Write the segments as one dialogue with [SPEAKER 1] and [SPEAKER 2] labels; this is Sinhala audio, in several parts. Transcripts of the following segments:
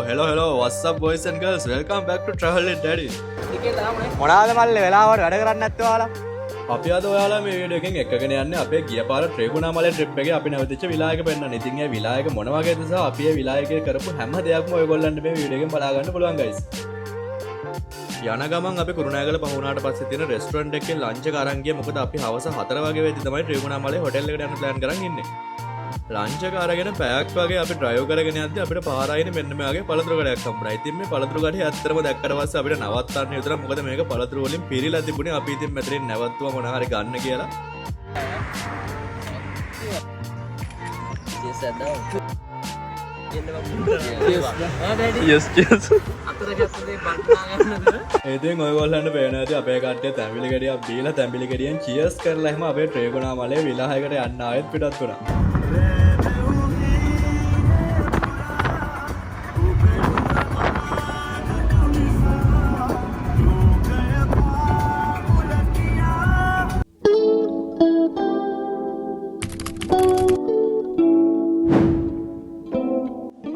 [SPEAKER 1] hello, what's up boys and girls? Welcome back to Travel with Daddy.
[SPEAKER 2] මොනවාද මල්ලේ වෙලාවට වැඩ කරන්නේ නැත්තේ ඔයාලා?
[SPEAKER 1] අපි අද ඔයාලා මේ වීඩියෝ එකෙන් එක්කගෙන යන්නේ අපේ ගිය පාර ත්‍රිකුණාමලේ ට්‍රිප් එකේ අපි නැවතිච්ච විලායක පෙන්නන්න. ඉතින් ඒ විලායක මොන වගේද සහ අපි ඒ විලායකේ කරපු හැම දෙයක්ම ඔයගොල්ලන්ට මේ වීඩියෝ එකෙන් බලා ගන්න පුළුවන් guys. යන ගමන් අපි කුරුණෑගල පහ වුණාට පස්සේ තියෙන රෙස්ටුරන්ට් එකේ ලන්ච් එක අරන් ගියා. මොකද අපි හවස 4 වගේ වෙද්දි තමයි ත්‍රිකුණාමලේ හොටෙල් එකට යන්න ප්ලෑන් කරන් ඉන්නේ. ලංච් එක අරගෙන පැයක් වගේ අපි ඩ්‍රයිව් කරගෙන යද්දි අපිට පාරායිනේ මෙන්න මේ වගේ පළතුරු ගඩයක් හම්බුණා. ඉතින් මේ පළතුරු ගඩේ ඇත්තටම දැක්කට පස්සේ අපිට නවත්තන්න විතර මොකද මේක පළතුරු වලින් පිරීලා තිබුණේ. අපි ඉතින් මෙතනින් නැවතුවා මොන හරි ගන්න කියලා. yes. ඉතින් ඔයගොල්ලන්ට පේනවා ඇති අපේ කට්ටිය තැඹිලි ගෙඩියක් බීලා තැඹිලි ගෙඩියෙන් චීර්ස් කරලා එහෙම අපේ ත්‍රිකුණාමලේ විලාහයකට යන්න ආයෙත් පිටත් වුණා.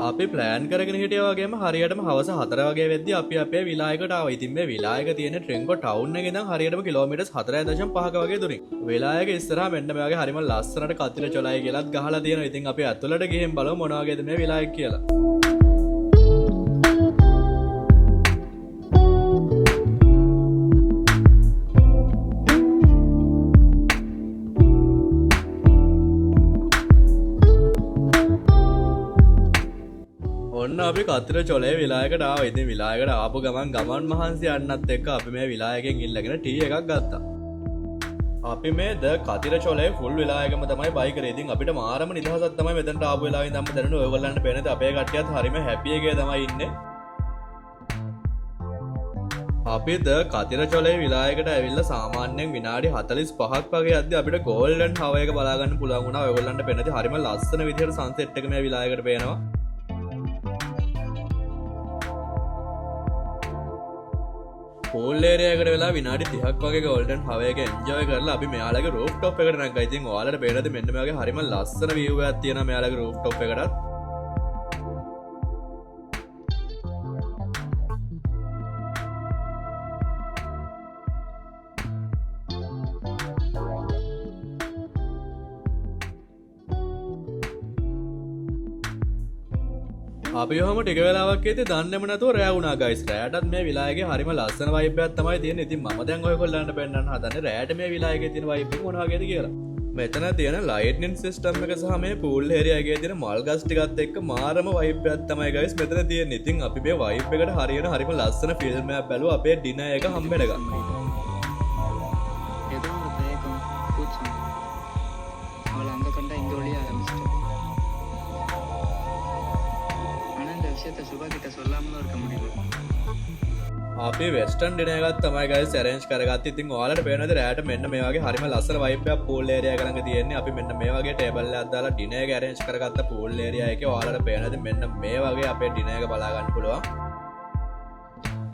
[SPEAKER 1] අපි ප්ලෑන් කරගෙන හිටියා වගේම හරියටම හවස 4 වගේ වෙද්දි අපි අපේ විලායකට ආවා. ඉතින් මේ විලායක තියෙන ට්‍රෙන්කෝ ටවුන් එකේ ඉඳන් හරියටම කිලෝමීටර්ස් 4.5ක වගේ දුරින්. විලායක ඉස්සරහා මෙන්න මේ වගේ හරිම ලස්සනට කතිර චොලයි කියලාත් ගහලා තියෙනවා. ඉතින් අපි ඇතුළට ගිහින් බලමු මොන වගේද මේ විලායක කියලා. ඔන්න අපි කතිර චොලේ විලායකට ආවා. ඉතින් විලායකට ආපු ගමන් මහන්සි යන්නත් එක්ක අපි මේ විලායකෙන් ඉල්ලගෙන ටී එකක් ගත්තා. අපි මේ ද කතිර චොලේ ෆුල් විලායකම තමයි බයි කරේ. ඉතින් අපිට මාරම නිදහසක් තමයි මෙතනට ආපු වෙලාවෙ ඉඳන්ම දැනුනේ. ඔයගොල්ලන්ට පේනද අපේ කට්ටියත් හරිම හැපි එකේ තමයි ඉන්නේ. අපි ද කතිර චොලේ විලායකට ඇවිල්ලා සාමාන්‍යයෙන් විනාඩි 45ක් වගේ යද්දි අපිට ගෝල්ඩන් හව එක බලා ගන්න පුළුවන් වුණා. ඔයගොල්ලන්ට පේනද හරිම ලස්සන විදිහට සන්සෙට් එක මේ විලායකට පේනවා. පූල් ඒරියා එකට වෙලා විනාඩි 30ක් වගේ ගෝල්ඩන් හව එක එන්ජොයි කරලා අපි මෙයාලගේ රූෆ් টොප් එකට නැග්ගා. ඉතින් ඔයාලට පේනද මෙන්න මේ වගේ හරිම ලස්සන view එකක් තියෙනවා මෙයාලගේ රූෆ් টොප් එකටත්. අපි ඔහම ටික වෙලාවක් ඉඳි දන්නේම නැතුව රෑ වුණා guys. රෑටත් මේ විලායකේ හරිම ලස්සන vibe එකක් තමයි තියෙන්නේ. ඉතින් මම දැන් ඔයගොල්ලන්ට පෙන්නන්න හදන්නේ රෑට මේ විලායකේ තියෙන vibe එක මොන වගේද කියලා. මෙතන තියෙන lightning system එක සහ මේ pool area එකේ තියෙන මල් ගස් ටිකත් එක්ක මාරම vibe එකක් තමයි guys මෙතන තියෙන්නේ. ඉතින් අපි මේ vibe එකට හරියන හරිම ලස්සන film එකක් බැලුවා අපේ dinner එක හම්බෙන්න ගන්න. අපි වෙස්ටර්න් ඩිනර් එකක් තමයි guys arrange කරගත්තේ. ඉතින් ඔයාලට පේනවද රෑට මෙන්න මේ වගේ හරිම ලස්සන vibe එකක් pool area එක ළඟ තියෙන්නේ. අපි මෙන්න මේ වගේ table එකක් දාලා ඩිනර් එක arrange කරගත්ත pool area එකේ ඔයාලට පේනවද මෙන්න මේ වගේ අපේ ඩිනර් එක බලා ගන්න පුළුවන්.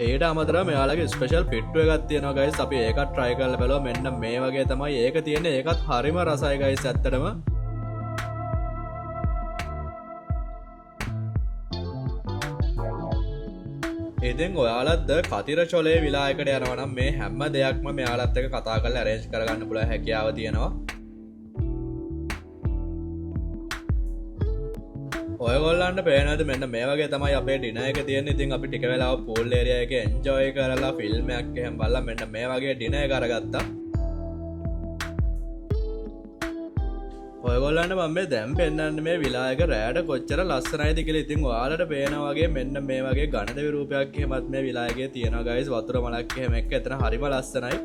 [SPEAKER 1] ඒට අමතරව මෙයාලගේ ස්පෙෂල් පිට්ටු එකක් තියෙනවා guys. අපි ඒකත් try කරලා බලුවා. මෙන්න මේ වගේ තමයි ඒක තියෙන්නේ. ඒකත් හරිම රසයි guys ඇත්තටම. ඉතින් ඔයාලත් ද කතිර චොලේ විලායකට යනවා නම් මේ හැම දෙයක්ම මෙයාලත් එක්ක කතා කරලා arrange කරගන්න පුළුවන් හැකියාව තියෙනවා. ඔයගොල්ලන්ට පේනවද මෙන්න මේ වගේ තමයි අපේ ඩිනර් එක තියෙන්නේ. ඉතින් අපි ටික වෙලාවක් pool area එකේ enjoy කරලා film එකක් එහෙම බලලා මෙන්න මේ වගේ ඩිනර් එක අරගත්තා. ඔයගොල්ලන්ට මම මේ දැන් පෙන්නන්නේ මේ විලායක රෑට කොච්චර ලස්සනයිද කියලා. ඉතින් ඔයාලට පේනා වගේ මෙන්න මේ වගේ ඝනදෙවි රූපයක් එහෙමත් මේ විලායකේ තියෙනවා guys. වතුර මලක් එහෙම එක්ක එතන හරිම ලස්සනයි.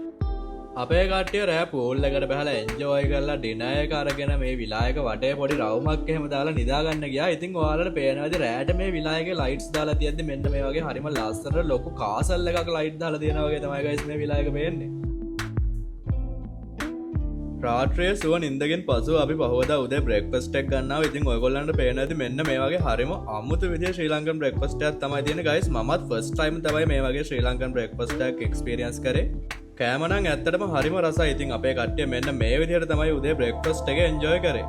[SPEAKER 1] අපේ කට්ටිය රෑ පූල් එකට බහලා එන්ජොයි කරලා ඩිනර් එක අරගෙන මේ විලායක වටේ පොඩි රවුමක් එහෙම දාලා නිදා ගන්න ගියා. ඉතින් ඔයාලට පේනවාද රෑට මේ විලායකේ ලයිට්ස් දාලා තියෙද්දි මෙන්න මේ වගේ හරිම ලස්සන ලොකු කාසල් එකක ලයිට් දාලා තියෙනවා වගේ තමයි guys මේ විලායක පේන්නේ. රාත්‍රියේ සුව නින්දගෙන් පසු අපි පහවදා උදේ බ්‍රේක්ෆාස්ට් එකක් ගන්නවා. ඉතින් ඔයගොල්ලන්ට පේන ඇති මෙන්න මේ වගේ හරිම අමුතු විදිහේ ශ්‍රී ලංකන් බ්‍රේක්ෆාස්ට් එකක් තමයි තියෙන්නේ guys. මමත් ෆස්ට් ටයිම් තමයි මේ වගේ ශ්‍රී ලංකන් බ්‍රේක්ෆාස්ට් එකක් එක්ස්පීරියන්ස් කරේ. කෑම නම් ඇත්තටම හරිම රසයි. ඉතින් අපේ කට්ටිය මෙන්න මේ විදිහට තමයි උදේ බ්‍රේක්ෆාස්ට් එක එන්ජොයි කරේ.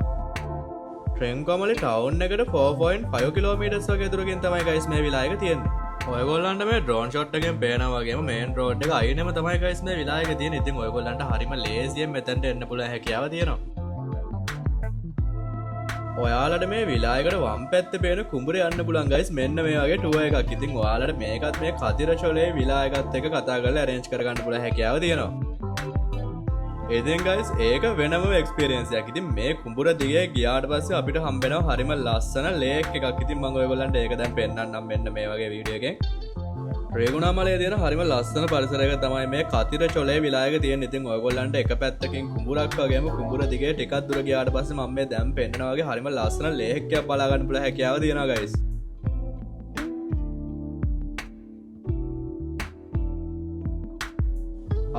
[SPEAKER 1] ට්‍රෙන්කොමලි ටවුන් එකට 4.5 කිලෝමීටර්ස් වගේ දුරකින් තමයි ගයිස් මේ විලායක තියෙන්නේ. ඔයගොල්ලන්ට මේ ඩ්‍රෝන් ෂොට් එකෙන් පේනා වගේම මේන් රෝඩ් එක අයිනෙම තමයි ගයිස් මේ විලායක තියෙන්නේ. ඉතින් ඔයගොල්ලන්ට හරිම ලේසියෙන් මෙතනට එන්න පුළුවන් හැකියාව තියෙනවා. ඔයාලට මේ විලායකට වම් පැත්තේ පේන කුඹුරේ යන්න පුළුවන් ගයිස්. මෙන්න මේ වගේ ටුවර් එකක්. ඉතින් ඔයාලට මේකත් මේ කතිරචොලේ විලායකත් එක්ක කතා කරලා arrange කරගන්න පුළුවන් හැකියාව තියෙනවා. ඉතින් guys ඒක වෙනම එක්ස්පීරියන්ස් එකක්. ඉතින් මේ කුඹුර දිගේ ගියාට පස්සේ අපිට හම්බෙනවා හරිම ලස්සන ලේක් එකක්. ඉතින් මම ඔයගොල්ලන්ට ඒක දැන් පෙන්නන්නම් මෙන්න මේ වගේ වීඩියෝ එකෙන්. රේගුණාමලයේ තියෙන හරිම ලස්සන පරිසරයක තමයි මේ කතිරචොලේ විලායක තියෙන්නේ. ඉතින් ඔයගොල්ලන්ට එක පැත්තකින් කුඹුරක් වගේම කුඹුර දිගේ ටිකක් දුර ගියාට පස්සේ මම මේ දැන් පෙන්නනවා වගේ හරිම ලස්සන ලේක් එකක් බලා ගන්න පුළුවන් හැකියාව තියෙනවා guys.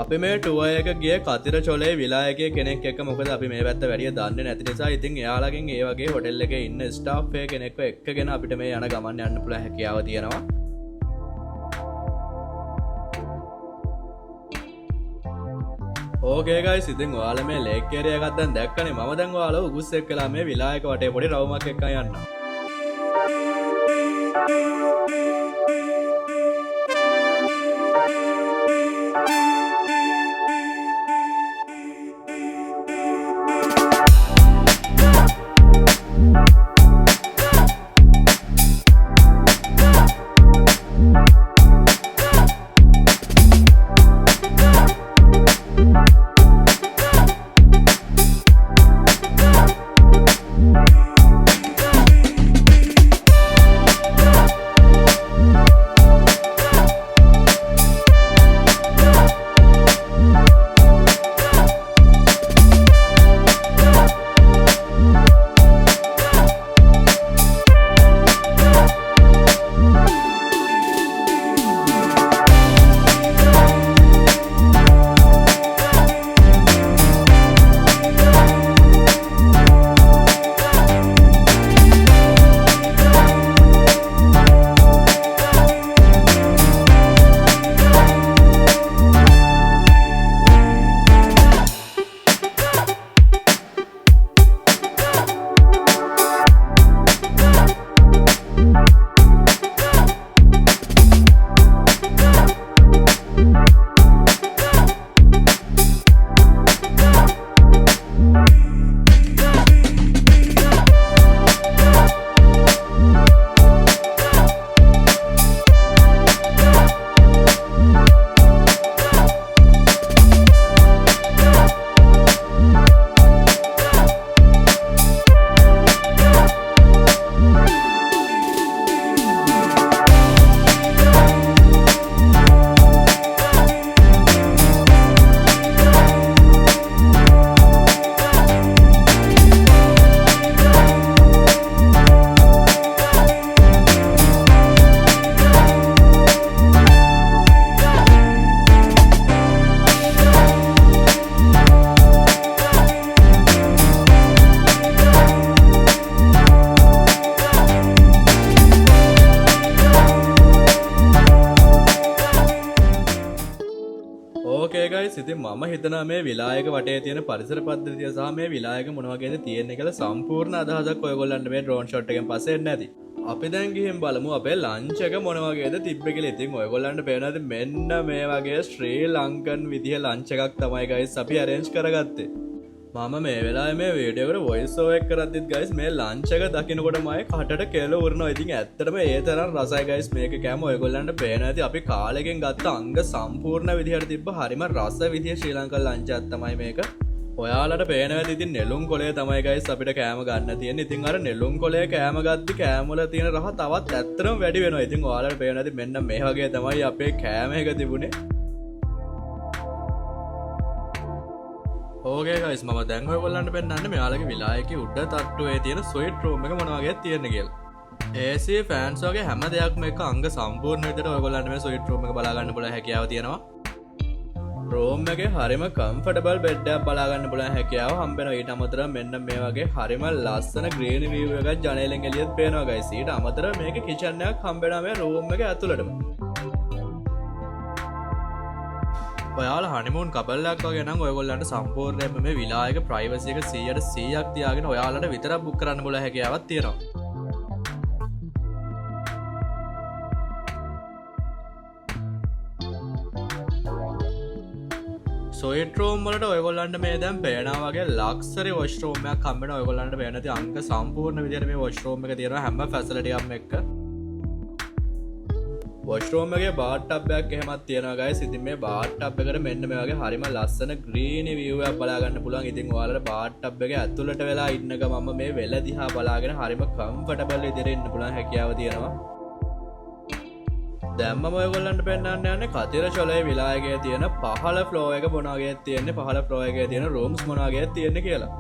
[SPEAKER 1] අපි මේ ටුවර් එක ගියේ කතිරචොලේ විලායකයේ කෙනෙක් එක්ක. මොකද අපි මේ පැත්ත වැඩිය දන්නේ නැති නිසා. ඉතින් එයාලගෙන් ඒ වගේ හොටෙල් එකේ ඉන්න ස්ටාෆ් කෙනෙක්ව එක්කගෙන අපිට මේ යන ගමන් යන්න පුළුවන් හැකියාව තියෙනවා. ඕකේ ගයිස් ඉතින් ඔයාලා මේ ලේක් ඒරියා එකක් දැන් දැක්කනේ. මම දැන් ඔයාලව උගුස් එක්කලා මේ විලායක වටේ පොඩි රවුමක් එක්ක යන්නම්. ඕකේ ගයිස් ඉතින් මම හිතනවා මේ විලායක වටේ තියෙන පරිසර පද්ධතිය සහ මේ විලායක මොන වගේද තියෙන්නේ කියලා සම්පූර්ණ අදහසක් ඔයගොල්ලන්ට මේ ඩ්‍රෝන් ෂොට් එකෙන් පස්සේ එන්න ඇති. අපි දැන් ගිහින් බලමු අපේ ලන්ච් එක මොන වගේද තිබ්බේ කියලා. ඉතින් ඔයගොල්ලන්ට පේනවාද මෙන්න මේ වගේ ශ්‍රී ලංකන් විදිය ලන්ච් එකක් තමයි ගයිස් අපි arrange කරගත්තේ. මම මේ වෙලාවේ මේ වීඩියෝ එකට වොයිස් ඕවර් එක කරද්දිත් ගයිස් මේ ලන්ච් එක දකින්නකොටමයි කටට කෙල උරනවා. ඉතින් ඇත්තටම ඒ තරම් රසයි ගයිස් මේක කෑම. ඔයගොල්ලන්ට පේනවා ඇති අපි කාලෙකින් ගත්ත අංග සම්පූර්ණ විදිහට තිබ්බ හරිම රස විදිය ශ්‍රී ලංකන් ලන්ච් එකක් තමයි මේක. ඔයාලට පේනවා ඇති ඉතින් නෙළුම් කොලේ තමයි ගයිස් අපිට කෑම ගන්න තියෙන්නේ. ඉතින් අර නෙළුම් කොලේ කෑම ගද්දි කෑම වල තියෙන රහ තවත් ඇත්තටම වැඩි වෙනවා. ඉතින් ඔයාලට පේනවා ඇති මෙන්න මේ වගේ තමයි අපේ කෑම එක තිබුණේ. ඕකේ ගයිස් මම දැන් ඔයගොල්ලන්ට පෙන්නන්නේ මෙයාලගේ විලායකයේ උඩ තට්ටුවේ තියෙන ස්වීට් රූම් එක මොන වගේද තියෙන්නේ කියලා. AC ෆෑන්ස් වගේ හැම දෙයක්ම එක අංග සම්පූර්ණ විදිහට ඔයගොල්ලන්ට මේ ස්වීට් රූම් එක බලා ගන්න පුළුවන් හැකියාව තියෙනවා. රූම් එකේ හරිම කම්ෆර්ටබල් බෙඩ් එකක් බලා ගන්න පුළුවන් හැකියාව හම්බෙනවා. ඊට අමතරව මෙන්න මේ වගේ හරිම ලස්සන ග්‍රීන් view එකක් ජනේලෙන් එළියට පේනවා ගයිස්. ඊට අමතරව මේකේ කිචන් එකක් හම්බෙනවා මේ රූම් එකේ ඇතුළටම. ඔයාලා හනිමූන් කපල්ලක් වගේ නම් ඔයගොල්ලන්ට සම්පූර්ණයෙන්ම මේ විලායක ප්‍රයිවසි එක 100% තියාගෙන ඔයාලට විතරක් බුක් කරන්න බුල හැකියාවක් තියෙනවා. සොයිට් රූම් වලට ඔයගොල්ලන්ට මේ දැන් පේනවා වගේ ලක්සරි වොෂ් රූම් එකක් හම්බ වෙනවා. ඔයගොල්ලන්ට පේන නැති අංග සම්පූර්ණ විදිහට මේ වොෂ් රූම් එක තියෙනවා හැම ෆැසිලිටි එකක්ම එක්ක. වොෂ් රූම් එකේ බාත් ටබ් එකක් එහෙමත් තියෙනවා guys. ඉතින් මේ බාත් ටබ් එකට මෙන්න මේ වගේ හරිම ලස්සන ග්‍රීනි view එකක් බලා ගන්න පුළුවන්. ඉතින් ඔයාලට බාත් ටබ් එකේ ඇතුළට වෙලා ඉන්න ගමන්ම මේ වෙල දිහා බලාගෙන හරිම කම්ෆර්ටබල් විදිහට ඉන්න පුළුවන් හැකියාව තියෙනවා. දැම්ම ඔයගොල්ලන්ට පෙන්වන්න යන්නේ කතිර චොලේ විලායකයේ තියෙන පහළ ෆ්ලෝ එක මොන වගේ තියෙන්නේ, පහළ ෆ්ලෝ එකේ තියෙන රූම්ස් මොන වගේ තියෙන්නේ කියලා.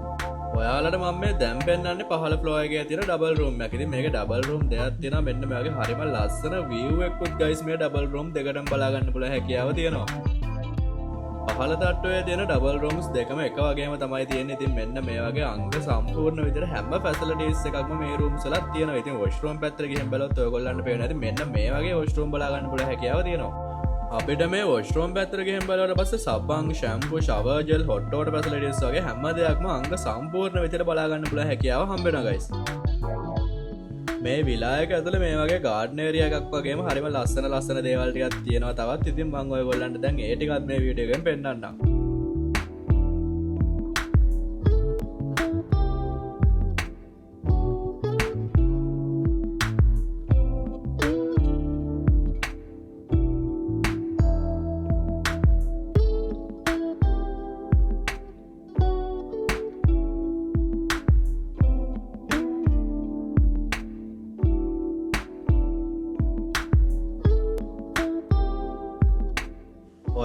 [SPEAKER 1] ඔයාලට මම මේ දැන් පෙන්වන්නේ පහළ ෆ්ලෝ එකේ තියෙන ඩබල් රූම් එකක්. ඉතින් මේක ඩබල් රූම් දෙකක් තියෙනවා. මෙන්න මේ වගේ හරිම ලස්සන view එකකුත් guys මේ ඩබල් රූම් දෙකටම බලා ගන්න පුළුවන් හැකියාව තියෙනවා. පහළ තට්ටුවේ තියෙන ඩබල් රූම්ස් දෙකම එක වගේම තමයි තියෙන්නේ. ඉතින් මෙන්න මේ වගේ අංග සම්පූර්ණ විදිහට හැම ෆැසිලිටිස් එකක්ම මේ රූම්ස් වල තියෙනවා. ඉතින් වොෂ් රූම් පැත්තට ගිහින් බලුවොත් ඔයගොල්ලන්ට පේනවා ඇති මෙන්න මේ වගේ වොෂ් රූම් බලා ගන්න පුළුවන් හැකියාව තියෙනවා. අපිට මේ වොෂ් රූම් පැත්තට ගිහින් බලුවාට පස්සේ සබ්බංග, shampoo, shower gel, hot water facilities වගේ හැම දෙයක්ම අංග සම්පූර්ණ විදිහට බලා ගන්න පුළුවන් හැකියාව හම්බ වෙනවා guys. මේ විලායක ඇතුළේ මේ වගේ ගාඩන් ඒරියා එකක් වගේම හරිම ලස්සන දේවල් ටිකක් තියෙනවා තවත්. ඉතින් මම ඔයගොල්ලන්ට දැන් ඒ ටිකත් මේ වීඩියෝ එකෙන් පෙන්නන්නම්.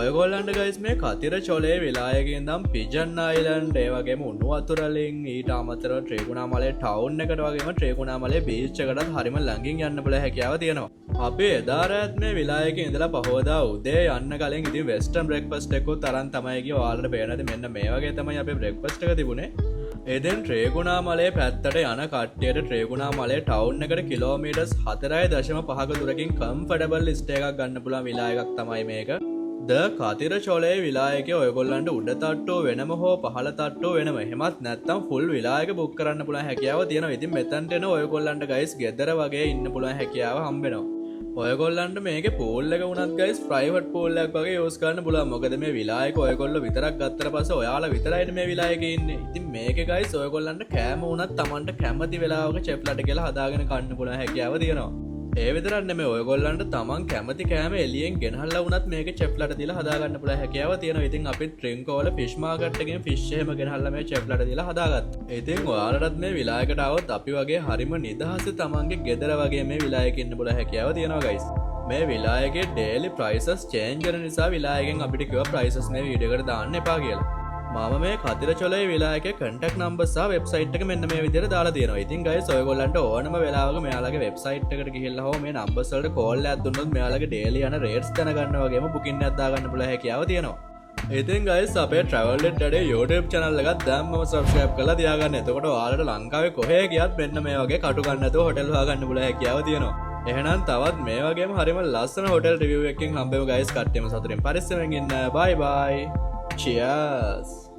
[SPEAKER 1] ඔයගොල්ලන්ට guys මේ කතිර චොලේ විලායකේ ඉඳන් පිජන් අයිලන්ඩ් ඒ වගේම උණු වතුරලින් ඊට අමතරව ත්‍රිකුණාමලේ ටවුන් එකට වගේම ත්‍රිකුණාමලේ බීච් එකටත් හරිම ළඟින් යන්න බල හැකියාව තියෙනවා. අපි එදා රාත් මේ විලායකේ ඉඳලා පහවදා උදේ යන්න කලින් ඉතින් වෙස්ටර්න් බ්‍රෙක්ෆාස්ට් එකකුත් අරන් තමයි ගියේ. ඔයාලට පේනද මෙන්න මේ වගේ තමයි අපේ බ්‍රෙක්ෆාස්ට් එක තිබුණේ. එදෙන් ත්‍රිකුණාමලේ පැත්තට යන කට්ටියට ත්‍රිකුණාමලේ ටවුන් එකට කිලෝමීටර්ස් 4.5ක දුරකින් කම්ෆර්ටබල් ස්ටේ එකක් ගන්න පුළුවන් විලායකක් තමයි මේක. ද කතිර චොලේ විලායකේ ඔයගොල්ලන්ට උඩ තට්ටුව වෙනම හෝ පහළ තට්ටුව වෙනම එහෙමත් නැත්නම් ෆුල් විලායක බුක් කරන්න පුළුවන් හැකියාව තියෙනවා. ඉතින් මෙතනට එන ඔයගොල්ලන්ට guys ගෙදර වගේ ඉන්න පුළුවන් හැකියාව හම්බ වෙනවා. ඔයගොල්ලන්ට මේකේ pool එක වුණත් guys private pool එකක් වගේ use කරන්න පුළුවන්. මොකද මේ විලායක ඔයගොල්ලෝ විතරක් ගත්තට පස්සේ ඔයාලා විතරයිනේ මේ විලායකේ ඉන්නේ. ඉතින් මේකේ guys ඔයගොල්ලන්ට කෑම වුණත් Tamanට කැමති වෙලාවක චෙප්ලට කියලා හදාගෙන කන්න පුළුවන් හැකියාව තියෙනවා. ඒ විතරක් නෙමෙයි ඔයගොල්ලන්ට තමන් කැමති කෑම එළියෙන් ගෙනහල්ලා වුණත් මේක චෙප්ලට දීලා හදාගන්න පුළුවන් හැකියාව තියෙනවා. ඉතින් අපි ට්‍රින්කෝ වල ෆිෂ් මාකට් එකෙන් ෆිෂ් එහෙම ගෙනහල්ලා මේ චෙප්ලට දීලා හදාගත්තා. ඉතින් ඔයාලටත් මේ විලායකට આવොත් අපි වගේ හරිම නිදහසේ තමන්ගේ ගෙදර වගේ මේ විලායකේ ඉන්න පුළුවන් හැකියාව තියෙනවා guys. මේ විලායකේ daily prices change වෙන නිසා විලායකෙන් අපිට කිව්වා prices මේ වීඩියෝ එකට දාන්න එපා කියලා. මම මේ කතිර චොලේ විලායකේ contact number සහ website එක මෙන්න මේ විදිහට දාලා තියෙනවා. ඉතින් guys ඔයගොල්ලන්ට ඕනම වෙලාවක මෙයාලගේ website එකට ගිහිල්ලා හෝ මේ numbers වලට call එකක් දුන්නොත් මෙයාලගේ daily යන rates දැනගන්න වගේම booking එකක් දාගන්න පුළුවන් හැකියාව තියෙනවා. ඉතින් guys අපේ travel today YouTube channel එකත් දැම්මම subscribe කරලා තියාගන්න. එතකොට ඔයාලට ලංකාවේ කොහේ ගියත් මෙන්න මේ වගේ කටු ගන්න නැතුව hotel හොයාගන්න පුළුවන් හැකියාව තියෙනවා. එහෙනම් තවත් මේ වගේම හරිම ලස්සන hotel review එකකින් හම්බෙමු guys. කට්ටියම සතුටින් පරිස්සමෙන් ඉන්න. bye bye. Cheers.